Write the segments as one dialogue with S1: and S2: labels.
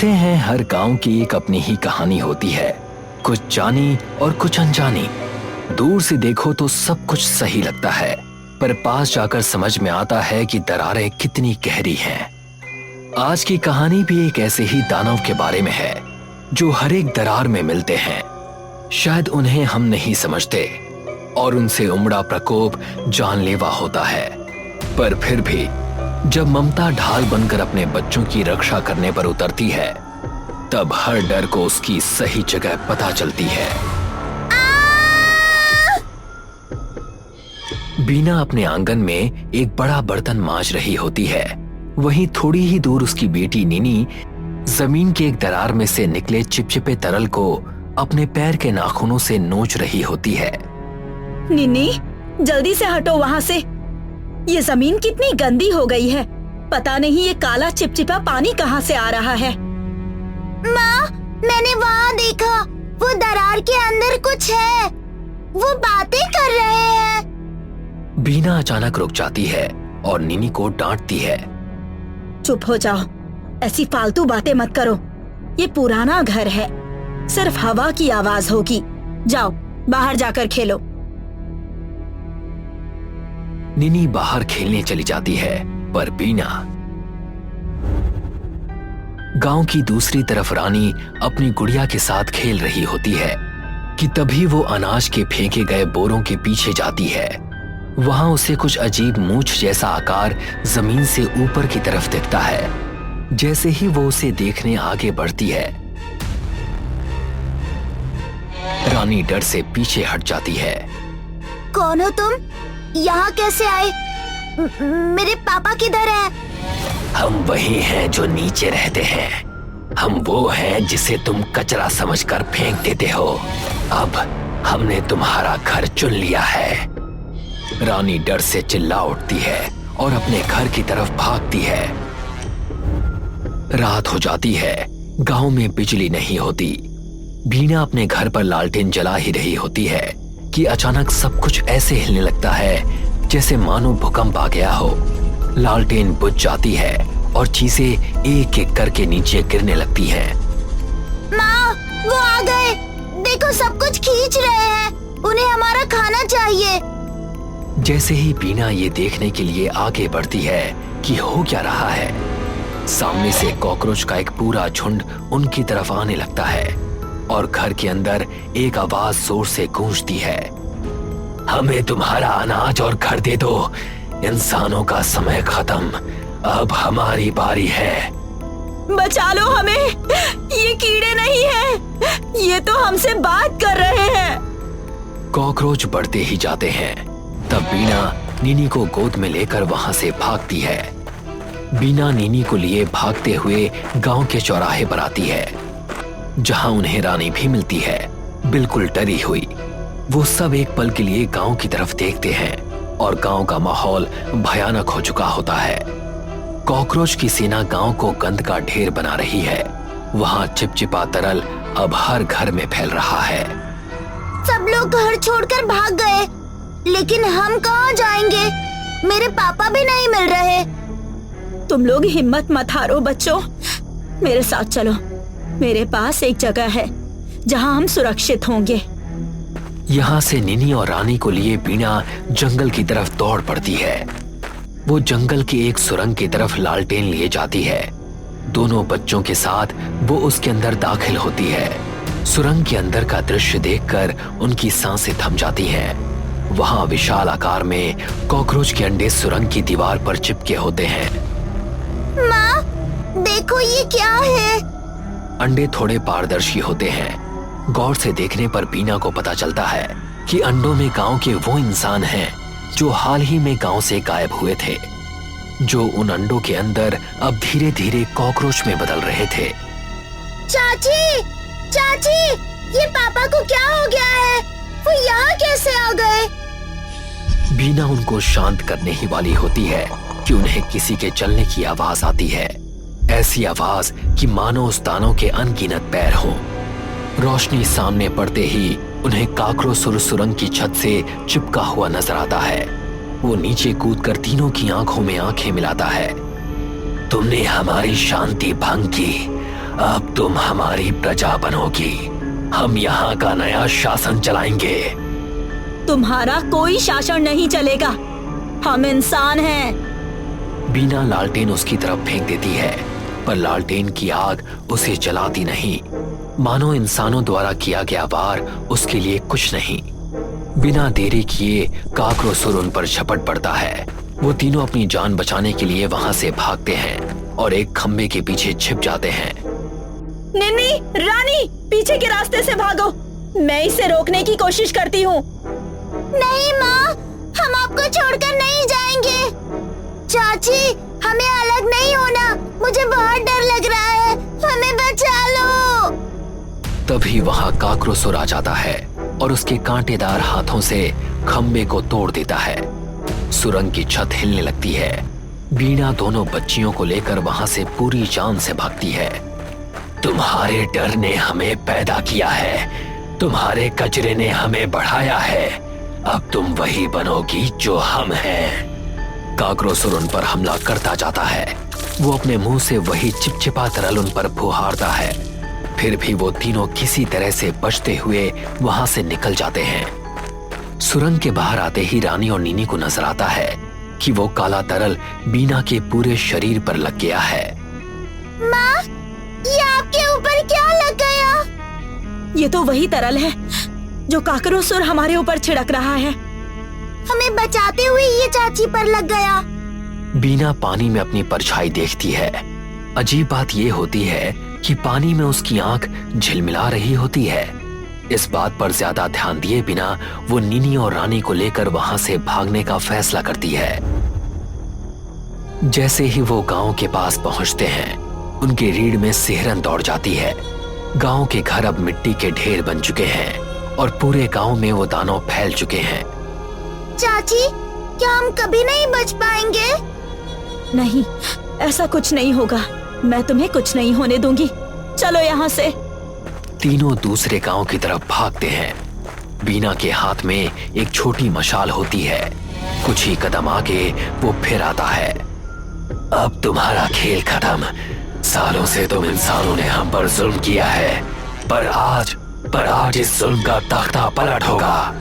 S1: कहते हैं हर गांव की एक अपनी ही कहानी होती है, कुछ जानी और कुछ अनजानी। दूर से देखो तो सब कुछ सही लगता है, पर पास जाकर समझ में आता है कि दरारें कितनी गहरी हैं। आज की कहानी भी एक ऐसे ही दानव के बारे में है जो हर एक दरार में मिलते हैं। शायद उन्हें हम नहीं समझते और उनसे उमड़ा प्रकोप जानलेवा होता है, पर फिर भी जब ममता ढाल बनकर अपने बच्चों की रक्षा करने पर उतरती है, तब हर डर को उसकी सही जगह पता चलती है। बीना अपने आंगन में एक बड़ा बर्तन मांज रही होती है। वहीं थोड़ी ही दूर उसकी बेटी नीनी जमीन के एक दरार में से निकले चिपचिपे तरल को अपने पैर के नाखूनों से नोच रही होती है।
S2: नीनी, जल्दी से हटो वहाँ से। ये जमीन कितनी गंदी हो गई है। पता नहीं ये काला चिपचिपा पानी कहाँ से आ रहा है।
S3: माँ, मैंने वहाँ देखा, वो दरार के अंदर कुछ है। वो बातें कर रहे हैं।
S1: बीना अचानक रुक जाती है और नीनी को डांटती है।
S2: चुप हो जाओ, ऐसी फालतू बातें मत करो। ये पुराना घर है, सिर्फ हवा की आवाज होगी। जाओ बाहर जाकर खेलो।
S1: नीनी बाहर खेलने चली जाती है, पर बीना गांव की दूसरी तरफ रानी अपनी गुड़िया के साथ खेल रही होती है कि तभी वो अनाज के फेंके गए बोरों के पीछे जाती है। वहां उसे कुछ अजीब मूंछ जैसा आकार जमीन से ऊपर की तरफ दिखता है। जैसे ही वो उसे देखने आगे बढ़ती है, रानी डर से पीछे हट जाती है।
S3: कौन हो तुम? यहाँ कैसे आए? मेरे पापा किधर हैं?
S1: हम वही हैं जो नीचे रहते हैं। हम वो हैं जिसे तुम कचरा समझकर फेंक देते हो। अब हमने तुम्हारा घर चुन लिया है। रानी डर से चिल्ला उठती है और अपने घर की तरफ भागती है। रात हो जाती है, गांव में बिजली नहीं होती। बीना अपने घर पर लालटेन जला ही रही होती है कि अचानक सब कुछ ऐसे हिलने लगता है जैसे मानो भूकंप आ गया हो। लालटेन बुझ जाती है और चीजें एक एक करके नीचे गिरने लगती हैं।
S3: माँ, वो आ गए। देखो, सब कुछ खींच रहे हैं। उन्हें हमारा खाना चाहिए।
S1: जैसे ही बीना ये देखने के लिए आगे बढ़ती है कि हो क्या रहा है, सामने से कॉकरोच का एक पूरा झुंड उनकी तरफ आने लगता है और घर के अंदर एक आवाज जोर से गूंजती है। हमें तुम्हारा अनाज और घर दे दो। इंसानों का समय खत्म, अब हमारी बारी है।
S2: बचा लो हमें, ये कीड़े नहीं हैं, ये तो हमसे बात कर रहे हैं।
S1: कॉकरोच बढ़ते ही जाते हैं। तब बीना नीनी को गोद में लेकर वहां से भागती है। बीना नीनी को लिए भागते हुए गांव के चौराहे पर आती है, जहां उन्हें रानी भी मिलती है, बिल्कुल डरी हुई। वो सब एक पल के लिए गांव की तरफ देखते हैं और गांव का माहौल भयानक हो चुका होता है। कॉकरोच की सेना गांव को गंद का ढेर बना रही है। वहां चिपचिपा तरल अब हर घर में फैल रहा है।
S3: सब लोग घर छोड़कर भाग गए, लेकिन हम कहाँ जाएंगे? मेरे पापा भी नहीं मिल रहे।
S2: तुम लोग हिम्मत मत हारो बच्चों, मेरे साथ चलो। मेरे पास एक जगह है जहां हम सुरक्षित होंगे।
S1: यहाँ से नीनी और रानी को लिए बीना जंगल की तरफ दौड़ पड़ती है। वो जंगल की एक सुरंग की तरफ लालटेन लिए जाती है। दोनों बच्चों के साथ वो उसके अंदर दाखिल होती है। सुरंग के अंदर का दृश्य देखकर उनकी सांसें थम जाती हैं। वहां विशाल आकार में कॉकरोच के अंडे सुरंग की दीवार पर चिपके होते हैं।
S3: माँ, देखो ये क्या है?
S1: अंडे थोड़े पारदर्शी होते हैं। गौर से देखने पर बीना को पता चलता है कि अंडों में गांव के वो इंसान हैं जो हाल ही में गांव से गायब हुए थे, जो उन अंडों के अंदर अब धीरे धीरे कॉकरोच में बदल रहे थे।
S3: चाची, चाची, ये पापा को क्या हो गया है? वो यहाँ कैसे आ गए?
S1: बीना उनको शांत करने ही वाली होती है कि उन्हें किसी के चलने की आवाज आती है। ऐसी आवाज कि मानो उस दानव के अनगिनत पैर हो। रोशनी सामने पड़ते ही उन्हें काकरो सुरंग की छत से चिपका हुआ नजर आता है। वो नीचे कूदकर तीनों की आंखों में आंखें मिलाता है। तुमने हमारी शांति भंग की, अब तुम हमारी प्रजा बनोगी। हम यहाँ का नया शासन चलाएंगे।
S2: तुम्हारा कोई शासन नहीं चलेगा, हम इंसान हैं।
S1: बीना लालटेन उसकी तरफ फेंक देती है, पर लालटेन की आग उसे जलाती नहीं, मानो इंसानों द्वारा किया गया वार उसके लिए कुछ नहीं। बिना देरी किए काकरोसुर उन पर झपट पड़ता है। वो तीनों अपनी जान बचाने के लिए वहां से भागते हैं और एक खंबे के पीछे छिप जाते हैं।
S2: निन्नी, रानी, पीछे के रास्ते से भागो, मैं इसे रोकने की कोशिश करती हूँ।
S3: नहीं माँ, हम आपको छोड़कर नहीं जाएंगे। चाची, हमें अलग नहीं होना, मुझे बहुत डर लग रहा है, हमें बचा लो।
S1: तभी वहां काकरोसुर आ जाता है और उसके कांटेदार हाथों से खंबे को तोड़ देता है। सुरंग की छत हिलने लगती है। बीना दोनों बच्चियों को लेकर वहां से पूरी जान से भागती है। तुम्हारे डर ने हमें पैदा किया है, तुम्हारे कचरे ने हमें बढ़ाया है, अब तुम वही बनोगी जो हम हैं। काकरोसुर उन पर हमला करता जाता है। वो अपने मुंह से वही चिपचिपा तरल उन पर फुहारता है। फिर भी वो तीनों किसी तरह से बचते हुए वहां से निकल जाते हैं। सुरंग के बाहर आते ही रानी और नीनी को नजर आता है कि वो काला तरल बीना के पूरे शरीर पर लग गया है।
S3: माँ, ये आपके ऊपर क्या लग गया?
S2: ये तो वही तरल है जो काकरोसुर हमारे ऊपर छिड़क रहा है।
S3: हमें बचाते हुए ये चाची पर लग गया।
S1: बीना पानी में अपनी परछाई देखती है। अजीब बात ये होती है कि पानी में उसकी आंख झिलमिला रही होती है। इस बात पर ज्यादा ध्यान दिए बिना वो नीनी और रानी को लेकर वहां से भागने का फैसला करती है। जैसे ही वो गांव के पास पहुंचते हैं, उनकी रीढ़ में सिहरन दौड़ जाती है। गांव के घर अब मिट्टी के ढेर बन चुके हैं और पूरे गांव में वो दानव फैल चुके हैं।
S3: चाची, क्या हम कभी नहीं बच पाएंगे?
S2: नहीं, ऐसा कुछ नहीं होगा, मैं तुम्हें कुछ नहीं होने दूंगी। चलो यहाँ से।
S1: तीनों दूसरे गांव की तरफ भागते हैं। बीना के हाथ में एक छोटी मशाल होती है। कुछ ही कदम आगे वो फिर आता है। अब तुम्हारा खेल खत्म। सालों से तुम इंसानों ने हम पर जुल्म किया है, पर आज इस जुल्म का तख्ता पलट होगा।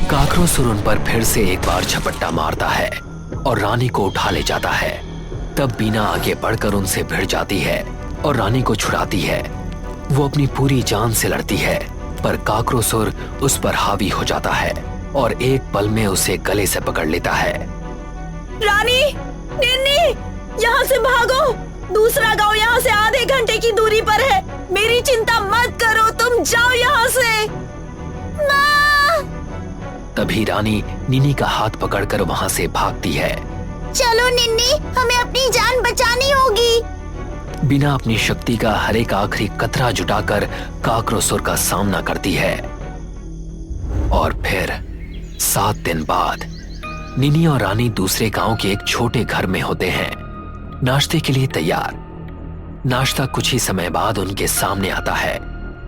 S1: काकरोसुर उन पर फिर से एक बार झपट्टा मारता है और रानी को उठा ले जाता है। तब बीना आगे बढ़कर उनसे भिड़ जाती है और रानी को छुड़ाती है। वो अपनी पूरी जान से लड़ती है, पर काकरोसुर उस पर हावी हो जाता है और एक पल में उसे गले से पकड़ लेता है।
S2: रानी, निन्नी, यहाँ से भागो। दूसरा गांव यहाँ से आधे घंटे की दूरी पर है। मेरी चिंता मत करो, तुम जाओ यहाँ से।
S3: माँ!
S1: तभी रानी नीनी का हाथ पकड़कर वहाँ से भागती है।
S3: चलो निन्नी, हमें अपनी जान बचानी होगी।
S1: बिना अपनी शक्ति का हर एक आखिरी कतरा जुटाकर काकरोसुर का सामना करती है। और फिर 7 दिन बाद नीनी और रानी दूसरे गांव के एक छोटे घर में होते हैं, नाश्ते के लिए तैयार। नाश्ता कुछ ही समय बाद उनके सामने आता है।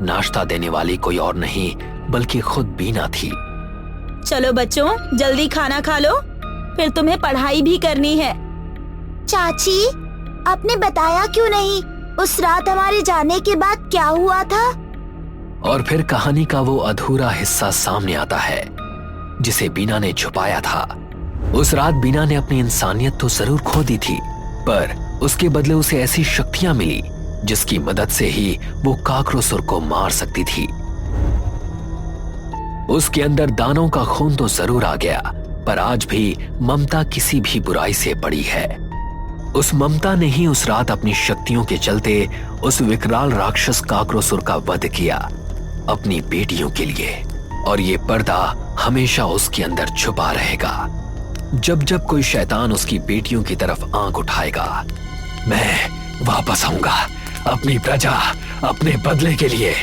S1: नाश्ता देने वाली कोई और नहीं बल्कि खुद बीना थी।
S2: चलो बच्चों, जल्दी खाना खा लो, फिर तुम्हें पढ़ाई भी करनी है।
S3: चाची, आपने बताया क्यों नहीं? उस रात हमारे जाने के बाद क्या हुआ था?
S1: और फिर कहानी का वो अधूरा हिस्सा सामने आता है जिसे बीना ने छुपाया था। उस रात बीना ने अपनी इंसानियत तो जरूर खो दी थी, पर उसके बदले उसे ऐसी शक्तियां मिली जिसकी मदद से ही वो काकरोसुर को मार सकती थी। उसके अंदर दानों का खून तो जरूर आ गया, पर आज भी ममता किसी भी बुराई से बड़ी है। उस ममता ने ही उस रात अपनी शक्तियों के चलते उस विकराल राक्षस काकरोसुर का वध किया, अपनी बेटियों के लिए। और ये पर्दा हमेशा उसके अंदर छुपा रहेगा। जब जब कोई शैतान उसकी बेटियों की तरफ आंख उठाएगा, मैं वापस आऊंगा अपनी प्रजा, अपने बदले के लिए।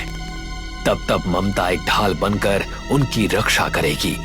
S1: तब तब ममता एक ढाल बनकर उनकी रक्षा करेगी।